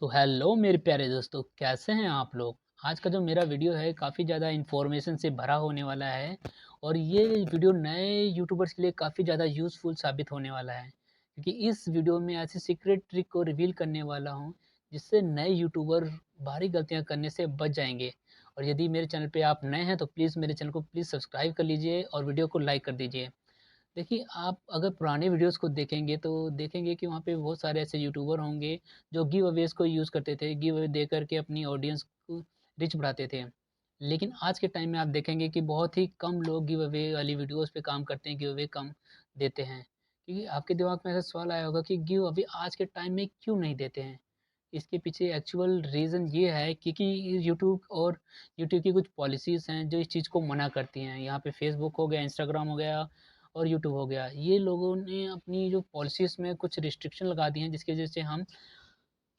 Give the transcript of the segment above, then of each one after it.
तो हेलो मेरे प्यारे दोस्तों, कैसे हैं आप लोग। आज का जो मेरा वीडियो है काफ़ी ज़्यादा इन्फॉर्मेशन से भरा होने वाला है और ये वीडियो नए यूट्यूबर्स के लिए काफ़ी ज़्यादा यूज़फुल साबित होने वाला है, क्योंकि इस वीडियो में ऐसी सीक्रेट ट्रिक को रिवील करने वाला हूँ जिससे नए यूट्यूबर भारी गलतियाँ करने से बच जाएंगे। और यदि मेरे चैनल पे आप नए हैं तो प्लीज़ मेरे चैनल को प्लीज़ सब्सक्राइब कर लीजिए और वीडियो को लाइक कर दीजिए। देखिए, आप अगर पुराने वीडियोज़ को देखेंगे तो देखेंगे कि वहाँ पे बहुत सारे ऐसे यूट्यूबर होंगे जो गिव अवेज़ को यूज़ करते थे। गिव अवे दे कर के अपनी ऑडियंस को रीच बढ़ाते थे। लेकिन आज के टाइम में आप देखेंगे कि बहुत ही कम लोग गिव अवे वाली वीडियोज़ पे काम करते हैं, गिव अवे कम देते हैं। क्योंकि आपके दिमाग में ऐसा सवाल आया होगा कि गिव अवे आज के टाइम में क्यों नहीं देते हैं? इसके पीछे एक्चुअल रीज़न ये है क्योंकि यूट्यूब और यूट्यूब की कुछ पॉलिसीज़ हैं जो इस चीज़ को मना करती हैं। यहाँ पे फ़ेसबुक हो गया, इंस्टाग्राम हो गया और यूट्यूब हो गया। ये लोगों ने अपनी जो पॉलिसीज़ में कुछ रिस्ट्रिक्शन लगा दी हैं जिसकी वज़ह से हम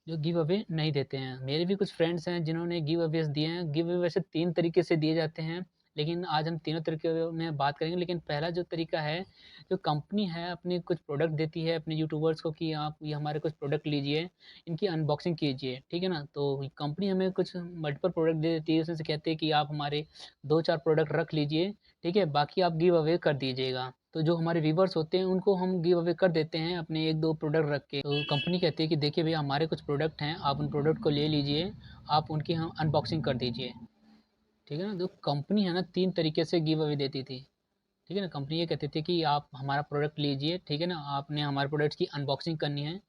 जो गिव अवे नहीं देते हैं। मेरे भी कुछ फ्रेंड्स हैं जिन्होंने गिव अवेज़ दिए हैं। गिव अवे वैसे 3 तरीके से दिए जाते हैं, लेकिन आज हम तीनों तरीके में बात करेंगे। लेकिन पहला जो तरीका है, जो कंपनी है अपने कुछ प्रोडक्ट देती है अपने यूट्यूबर्स को कि आप ये हमारे कुछ प्रोडक्ट लीजिए, इनकी अनबॉक्सिंग कीजिए, ठीक है ना? तो कंपनी हमें कुछ मल्टीपल प्रोडक्ट दे देती है, उसमें से कहते हैं कि आप हमारे 2-4 प्रोडक्ट रख लीजिए, ठीक है? बाकी आप गिव अवे कर दीजिएगा। तो जो हमारे व्यूवर्स होते हैं उनको हम गिव अवे कर देते हैं अपने 1-2 प्रोडक्ट रख के। तो कंपनी कहती है कि देखिए भैया हमारे कुछ प्रोडक्ट हैं, आप उन प्रोडक्ट को ले लीजिए, आप उनकी हम अनबॉक्सिंग कर दीजिए, ठीक है ना? तो कंपनी है ना 3 तरीके से गिव अवे देती थी, ठीक है ना? कंपनी ये कहती थी कि आप हमारा प्रोडक्ट लीजिए, ठीक है ना? आपने हमारे प्रोडक्ट्स की अनबॉक्सिंग करनी है,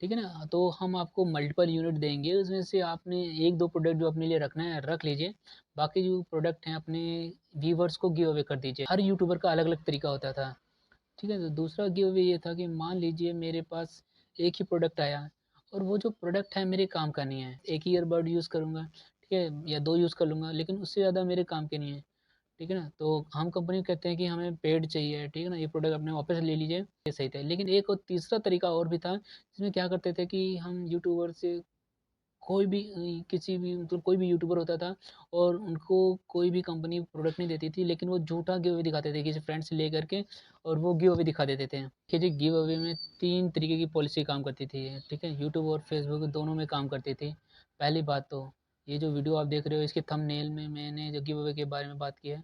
ठीक है ना? तो हम आपको मल्टीपल यूनिट देंगे, उसमें से आपने 1-2 प्रोडक्ट जो अपने लिए रखना है रख लीजिए, बाकी जो प्रोडक्ट हैं अपने व्यूवर्स को गिव अवे कर दीजिए। हर यूट्यूबर का अलग-अलग तरीका होता था। ठीक है, तो दूसरा गिव अवे ये था कि मान लीजिए मेरे पास एक ही प्रोडक्ट आया और वो जो प्रोडक्ट है मेरे काम का नहीं है। एक ही ईयरबड यूज़ करूँगा, ठीक है? या 2 यूज़ कर लूँगा, लेकिन उससे ज़्यादा मेरे काम के नहीं है, ठीक है ना? तो हम कंपनी को कहते हैं कि हमें पेड चाहिए, ठीक है ना? ये प्रोडक्ट अपने वापस ले लीजिए, ये सही था। लेकिन एक और तीसरा तरीका और भी था, जिसमें क्या करते थे कि हम यूट्यूबर से कोई भी किसी भी मतलब कोई भी यूट्यूबर होता था और उनको कोई भी कंपनी प्रोडक्ट नहीं देती थी, लेकिन वो झूठा गिव अवे दिखाते थे किसी फ्रेंड से लेकर के और वो गिव अवे दिखा देते थे। कि जी गिव अवे में 3 तरीके की पॉलिसी काम करती थी, ठीक है? यूट्यूब और फेसबुक दोनों में काम करती थी। पहली बात तो ये जो वीडियो आप देख रहे हो इसके थंबनेल में मैंने जो गिव अवे के बारे में बात की है।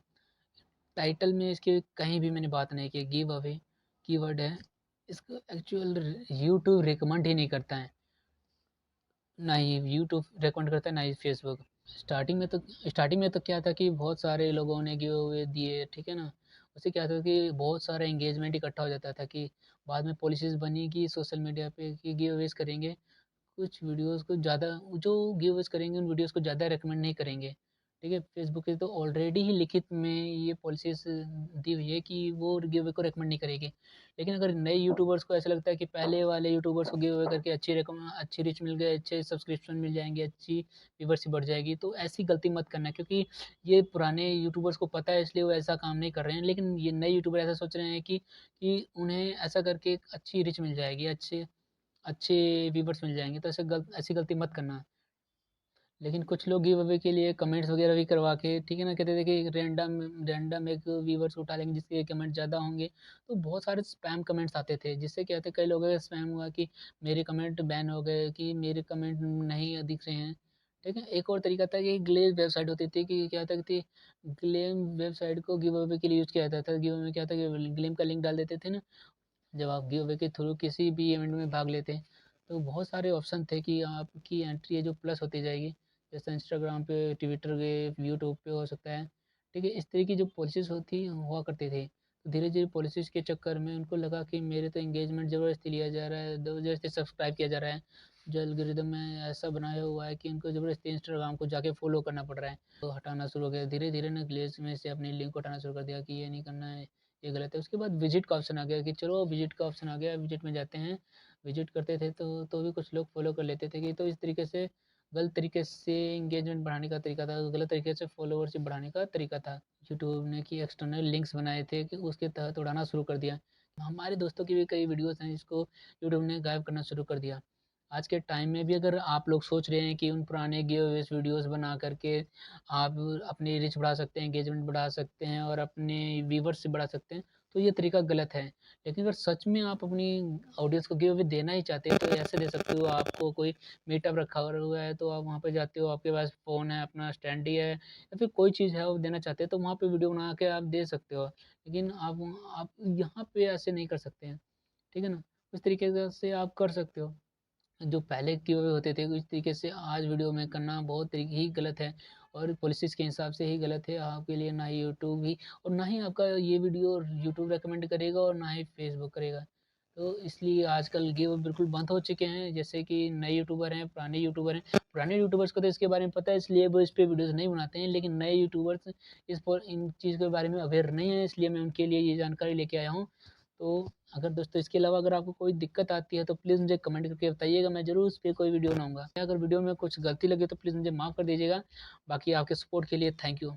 टाइटल में इसके कहीं भी मैंने बात नहीं की। गिव अवे कीवर्ड है, इसको एक्चुअल यूट्यूब रिकमेंड ही नहीं करता है। ना ही यूट्यूब रिकमेंड करता है, ना ही फेसबुक। स्टार्टिंग में तो क्या था कि बहुत सारे लोगों ने गिव अवे दिए, ठीक है ना? उससे क्या था कि बहुत सारा एंगेजमेंट इकट्ठा हो जाता था कि बाद में पॉलिसीज़ बनी कि सोशल मीडिया पे कि गिव अवेज़ करेंगे। कुछ वीडियोज़ को ज़्यादा जो गिवअवेज़ करेंगे उन वीडियोज़ को ज़्यादा रिकमेंड नहीं करेंगे, ठीक है? फ़ेसबुक की तो ऑलरेडी ही लिखित में ये पॉलिसीज़ दी हुई है कि वो गिवअवे को रिकमेंड नहीं करेगी। लेकिन अगर नए यूट्यूबर्स को ऐसा लगता है कि पहले वाले यूट्यूबर्स को गिवअवे करके अच्छी रीच मिल गई, अच्छे सब्सक्रिप्शन मिल जाएँगे, अच्छी व्यूवरशिप बढ़ जाएगी, तो ऐसी गलती मत करना क्योंकि ये पुराने यूट्यूबर्स को पता है इसलिए वो ऐसा काम नहीं कर रहे हैं। लेकिन ये नए यूट्यूबर ऐसा सोच रहे हैं कि उन्हें ऐसा करके एक अच्छी रीच मिल जाएगी, अच्छे अच्छे व्यूवर्स मिल जाएँगे, तो ऐसी गलती मत करना। लेकिन कुछ लोग गिव अवे के लिए कमेंट्स वगैरह भी करवा के, ठीक है ना, कहते थे कि रैंडम रैंडम एक व्यूवर्स उठा लेंगे जिसके कमेंट ज़्यादा होंगे। तो बहुत सारे स्पैम कमेंट्स आते थे, जिससे क्या होता है कई लोगों का स्पैम हुआ कि मेरे कमेंट बैन हो गए, कि मेरे कमेंट नहीं दिख रहे हैं, ठीक है। एक और तरीका था कि ग्लेज़ वेबसाइट होती थी कि क्या होता थी, ग्लेम वेबसाइट को गिव अवे के लिए यूज़ किया जाता था। गिव अवे में क्या था कि ग्लेम का लिंक डाल देते थे ना, जब आप गिव अवे के थ्रू किसी भी इवेंट में भाग लेते हैं, तो बहुत सारे ऑप्शन थे कि आपकी एंट्री है जो प्लस होती जाएगी। जैसे इंस्टाग्राम पे, ट्विटर पे, यूट्यूब पे हो सकता है, ठीक है? इस तरह की जो पॉलिसीज़ होती हुआ करती थी। तो धीरे-धीरे पॉलिसीज़ के चक्कर में उनको लगा कि मेरे तो एंगेजमेंट ज़बरदस्ती लिया जा रहा है, ज़बरदस्ती सब्सक्राइब किया जा रहा है। जो एल्गोरिदम में ऐसा बनाया हुआ है कि उनको ज़बरदस्ती इंस्टाग्राम को जाके फ़ॉलो करना पड़ रहा है। तो हटाना शुरू हो गया। धीरे-धीरे ना ग्लेज़ में से अपनी लिंक को हटाना शुरू कर दिया कि ये नहीं करना है, ये गलत है। उसके बाद विजिट का ऑप्शन आ गया कि चलो विजिट का ऑप्शन आ गया, विजिट में जाते हैं। विजिट करते थे तो भी कुछ लोग फ़ॉलो कर लेते थे कि तो इस तरीके से गलत तरीके से एंगेजमेंट बढ़ाने का तरीका था, गलत तरीके से फॉलोवरशिप बढ़ाने का तरीका था। यूट्यूब ने कि एक्सटर्नल लिंक्स बनाए थे कि उसके तहत उड़ाना शुरू कर दिया। हमारे दोस्तों की भी कई वीडियोज़ हैं जिसको यूट्यूब ने गायब करना शुरू कर दिया। आज के टाइम में भी अगर आप लोग सोच रहे हैं कि उन पुराने गिवअवेज़ वीडियोज़ बना कर के आप अपनी रीच बढ़ा सकते हैं, एंगेजमेंट बढ़ा सकते हैं और अपने व्यूअर्स बढ़ा सकते हैं, तो ये तरीका गलत है। लेकिन अगर सच में आप अपनी ऑडियंस को गिव अवे देना ही चाहते हैं, तो ऐसे दे सकते हो। आपको कोई मीटअप रखा हुआ है, तो आप वहाँ पे जाते हो, आपके पास फ़ोन है, अपना स्टैंडी है या फिर कोई चीज़ है वो देना चाहते हैं, तो वहाँ पे वीडियो बना के आप दे सकते हो। लेकिन आप यहाँ पे ऐसे नहीं कर सकते हैं, ठीक है ना? उस तरीके से आप कर सकते हो। जो पहले किए हुए होते थे, इस तरीके से आज वीडियो में करना बहुत ही गलत है और पॉलिसीज़ के हिसाब से ही गलत है। आपके लिए ना ही यूट्यूब ही और ना ही आपका ये वीडियो यूट्यूब रिकमेंड करेगा और ना ही फेसबुक करेगा। तो इसलिए आजकल गिव बिल्कुल बंद हो चुके हैं, जैसे कि नए यूट्यूबर हैं, पुराने यूट्यूबर हैं। पुराने यूट्यूबर्स को तो इसके बारे में पता है, इसलिए वो इस पे वीडियोज़ नहीं बनाते हैं, लेकिन नए यूट्यूबर्स इस पर इन चीज़ के बारे में अवेयर नहीं है, इसलिए मैं उनके लिए ये जानकारी लेके आया हूँ। तो अगर दोस्तों इसके अलावा अगर आपको कोई दिक्कत आती है, तो प्लीज़ मुझे कमेंट करके बताइएगा, मैं ज़रूर उस पे कोई वीडियो बनाऊँगा। अगर वीडियो में कुछ गलती लगे तो प्लीज़ मुझे माफ़ कर दीजिएगा। बाकी आपके सपोर्ट के लिए थैंक यू।